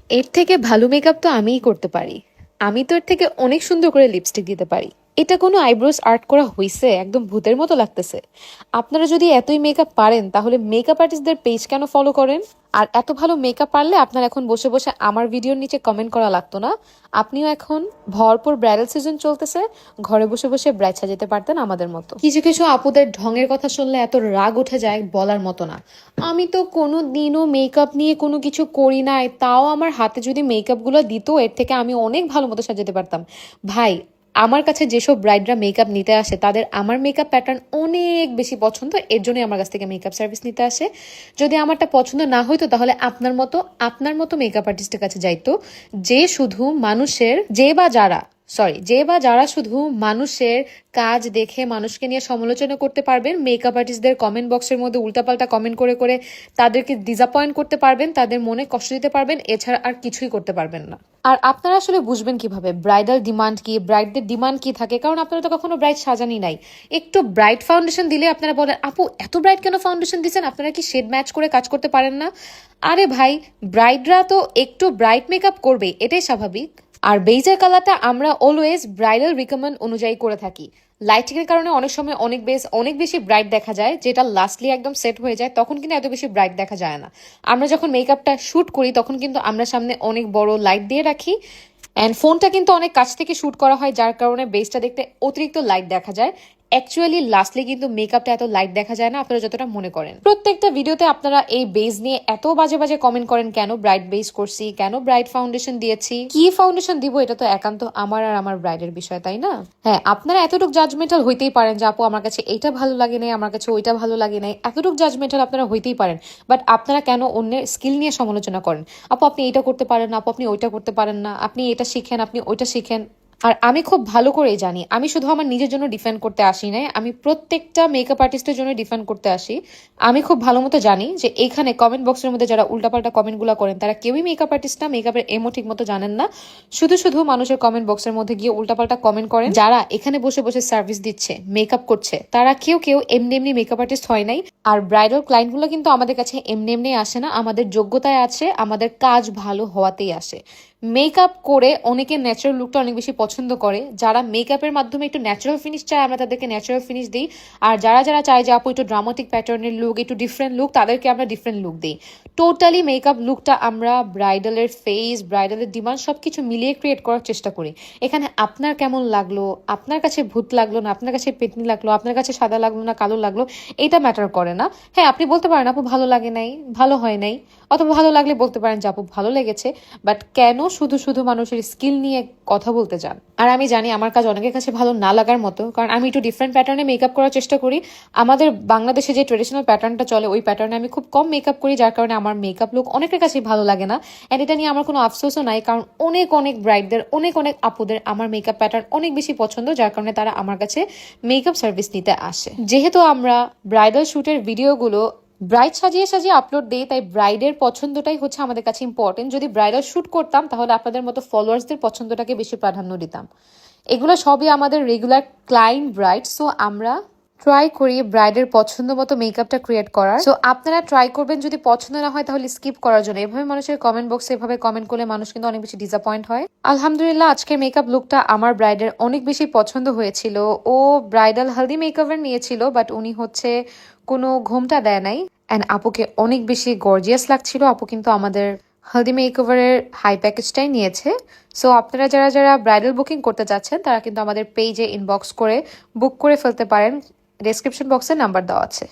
এর থেকে ভালো মেকআপ তো আমিই করতে পারি। আমি তো এর থেকে অনেক সুন্দর করে লিপস্টিক দিতে পারি। এটা কোনো আইব্রোস আর্ট করা হইছে? একদম ভূতের মতো লাগতেছে। আপনারা যদি এতই মেকআপ পারেন তাহলে মেকআপ আর্টিস্টদের পেজ কেন ফলো করেন? আর এত ভালো মেকআপ পারলে আপনার এখন বসে বসে আমার ভিডিওর নিচে কমেন্ট করা লাগতো না। আপনিও এখন ভরপুর ব্রাইডাল সিজন চলতেছে, ঘরে বসে বসে ব্রাইড সাজাতে পারতেন আমাদের মতো। কিছু কিছু আপুদের ঢঙের কথা শুনলে এত রাগ উঠে যায় বলার মতো না। আমি তো কোনো দিনও মেকআপ নিয়ে কোনো কিছু করি নাই, তাও আমার হাতে যদি মেকআপ গুলো দিত এর থেকে আমি অনেক ভালো মতো সাজাতে পারতাম। ভাই, আমার কাছে যেসব ব্রাইডরা মেকআপ নিতে আসে তাদের আমার মেকআপ প্যাটার্ন অনেক বেশি পছন্দ, এর জন্যই আমার কাছ থেকে মেকআপ সার্ভিস নিতে আসে। যদি আমারটা পছন্দ না হইতো তাহলে আপনার মতো মেকআপ আর্টিস্টের কাছে যাইতো, যে শুধু মানুষের যে বা যারা শুধু মানুষের কাজ দেখে মানুষকে নিয়ে সমালোচনা করতে পারবেন, মেকআপ আর্টিস্টদের কমেন্ট বক্সের মধ্যে উল্টাপাল্টা কমেন্ট করে করে তাদেরকে ডিসঅ্যাপয়েন্ট করতে পারবেন, তাদের মনে কষ্ট দিতে পারবেন, এছাড়া আর কিছুই করতে পারবেন না। আর আপনারা আসলে বুঝবেন কিভাবে ব্রাইডাল ডিমান্ড কি, ব্রাইডদের ডিমান্ড কি থাকে? কারণ আপনারা তো কখনো ব্রাইড সাজানি নাই। একটু ব্রাইট ফাউন্ডেশন দিলে আপনারা বলেন, আপু এত ব্রাইট কেন ফাউন্ডেশন দিচ্ছেন, আপনারা কি শেড ম্যাচ করে কাজ করতে পারেন না? আরে ভাই, ব্রাইডরা তো একটু ব্রাইট মেকআপ করবে, এটাই স্বাভাবিক। আর বেজের কালারটা আমরা অলওয়েজ ব্রাইডাল রিকমেন্ড অনুযায়ী করে থাকি। লাইটিং এর কারণে অনেক সময় অনেক বেশি ব্রাইট দেখা যায়, যেটা লাস্টলি একদম সেট হয়ে যায়, তখন কিন্তু এত বেশি ব্রাইট দেখা যায় না। আমরা যখন মেকআপটা শুট করি তখন কিন্তু আমরা সামনে অনেক বড় লাইট দিয়ে রাখি, অ্যান্ড ফোনটা কিন্তু অনেক কাছ থেকে শুট করা হয়, যার কারণে বেসটা দেখতে অতিরিক্ত লাইট দেখা যায়। অ্যাকচুয়ালি লাস্টলি কিন্তু মেকআপটা এত লাইট দেখা যায় না আপনারা যতটা মনে করেন। প্রত্যেকটা ভিডিওতে আপনারা এই বেস নিয়ে এত বাজে বাজে কমেন্ট করেন, কেন ব্রাইট বেস করছি, কেন ব্রাইট ফাউন্ডেশন দিয়েছি, কি ফাউন্ডেশন দিব, এটা তো একান্ত আমার আর আমার ব্রাইডের বিষয়, তাই না? হ্যাঁ, আপনারা এতটুকু জাজমেন্টাল হইতেই পারেন যে আপু আমার কাছে এইটা ভালো লাগে নাই, আমার কাছে ওইটা ভালো লাগে নাই, এতটুকু জাজমেন্টাল আপনারা হইতেই পারেন। বাট আপনারা কেন অন্যের স্কিল নিয়ে সমালোচনা করেন? আপু আপনি এইটা করতে পারেন না, আপু আপনি ওইটা করতে পারেন না, আপনি এটা শিখেন, আপনি ওইটা শিখেন। আর আমি খুব ভালো করেই জানি, আমি শুধু আমার নিজের জন্য ডিফেন্ড করতে আসি নাই, আমি প্রত্যেকটা মেকআপ আর্টিস্টের জন্য ডিফেন্ড করতে আসি। আমি খুব ভালো মতো জানি যে এখানে কমেন্ট বক্সের মধ্যে যারা উল্টাপাল্টা কমেন্টগুলো করেন তারা কেউই মেকআপ আর্টিস্ট না, মেকআপের এমও ঠিক মতো জানেন না, শুধু শুধু মানুষের কমেন্ট বক্সের মধ্যে গিয়ে উল্টাপাল্টা কমেন্ট করেন। যারা এখানে বসে বসে সার্ভিস দিচ্ছে, মেকআপ করছে, তারা কেউ কেউ এমনি এমনি মেকআপ আর্টিস্ট হয় নাই। আর ব্রাইডাল ক্লায়েন্টগুলো কিন্তু আমাদের কাছে এমনি এমনি আসে না, আমাদের যোগ্যতায় আছে, আমাদের কাজ ভালো হওয়াতেই আসে। মেকআপ করে অনেকে ন্যাচারাল লুকটা অনেক বেশি পছন্দ করে, যারা মেকআপের মাধ্যমে একটু ন্যাচারাল ফিনিশ চায় আমরা তাদেরকে ন্যাচারাল ফিনিশ দিই, আর যারা যারা চায় যে আপু একটু ড্রামাটিক প্যাটার্নের লুক, একটু ডিফারেন্ট লুক, তাদেরকে আমরা ডিফারেন্ট লুক দিই। টোটালি মেকআপ লুকটা আমরা ব্রাইডালের ফেস, ব্রাইডালের ডিমান্ড সবকিছু মিলিয়ে ক্রিয়েট করার চেষ্টা করি। এখানে আপনার কেমন লাগলো, আপনার কাছে ভূত লাগলো না, আপনার কাছে পেতনি লাগলো, আপনার কাছে সাদা লাগলো না কালো লাগলো, এটা ম্যাটার করে না। হ্যাঁ, আপনি বলতে পারেন আপু ভালো লাগে নাই, ভালো হয় নাই, অথবা ভালো লাগলে বলতে পারেন যে আপু ভালো লেগেছে, বাট কেন শুধু শুধু মানুষের স্কিল নিয়ে কথা বলতে চান? আর আমি জানি আমার কাজ অনেকের কাছে ভালো না লাগার মতো, কারণ আমি একটু ডিফারেন্ট প্যাটার্নে মেকআপ করার চেষ্টা করি। আমাদের বাংলাদেশে যে ট্রেডিশনাল প্যাটার্নটা চলে ওই প্যাটার্নে আমি খুব কম মেকআপ করি, যার কারণে আমার মেকআপ লুক অনেকের কাছেই ভালো লাগে না। অ্যান্ড এটা নিয়ে আমার কোনো আফসোসও নাই, কারণ অনেক অনেক ব্রাইডদের, অনেক অনেক আপুদের আমার মেকআপ প্যাটার্ন অনেক বেশি পছন্দ, যার কারণে তারা আমার কাছে মেকআপ সার্ভিস নিতে আসে। যেহেতু আমরা ব্রাইডাল শুটের ভিডিওগুলো ব্রাইড সাজিয়ে সাজিয়ে আপলোড দিই, তাই ব্রাইডের পছন্দটাই হচ্ছে আমাদের কাছে ইম্পর্টেন্ট। যদি ব্রাইডাল শুট করতাম তাহলে আপনাদের মতো ফলোয়ার্সদের পছন্দটাকে বেশি প্রাধান্য দিতাম। এগুলো সবই আমাদের রেগুলার ক্লায়েন্ট ব্রাইড, সো আমরা ট্রাই করি ব্রাইডের পছন্দ মতো মেকআপটা ক্রিয়েট করার। সো আপনারা ট্রাই করবেন, যদি পছন্দ না হয় তাহলে স্কিপ করার জন্য। এভাবে মানুষের কমেন্ট বক্সে এভাবে কমেন্ট করলে মানুষ কিন্তু অনেক বেশি ডিসঅ্যাপয়েন্ট হয়। আলহামদুলিল্লাহ, আজকের মেকআপ লুকটা আমার ব্রাইডের অনেক বেশি পছন্দ হয়েছিল। ও ব্রাইডাল হালদি মেকওভার নিয়েছিল, বাট উনি হচ্ছে কোনো ঘোমটা দেয় নাই, অ্যান্ড আপুকে অনেক বেশি গর্জিয়াস লাগছিল। আপু কিন্তু আমাদের হলদি মেকওভারের হাই প্যাকেজটাই নিয়েছে। সো আপনারা যারা যারা ব্রাইডাল বুকিং করতে চাচ্ছেন তারা কিন্তু আমাদের পেজে ইনবক্স করে বুক করে ফেলতে পারেন, ডেসক্রিপশন বক্সে নাম্বার দেওয়া আছে।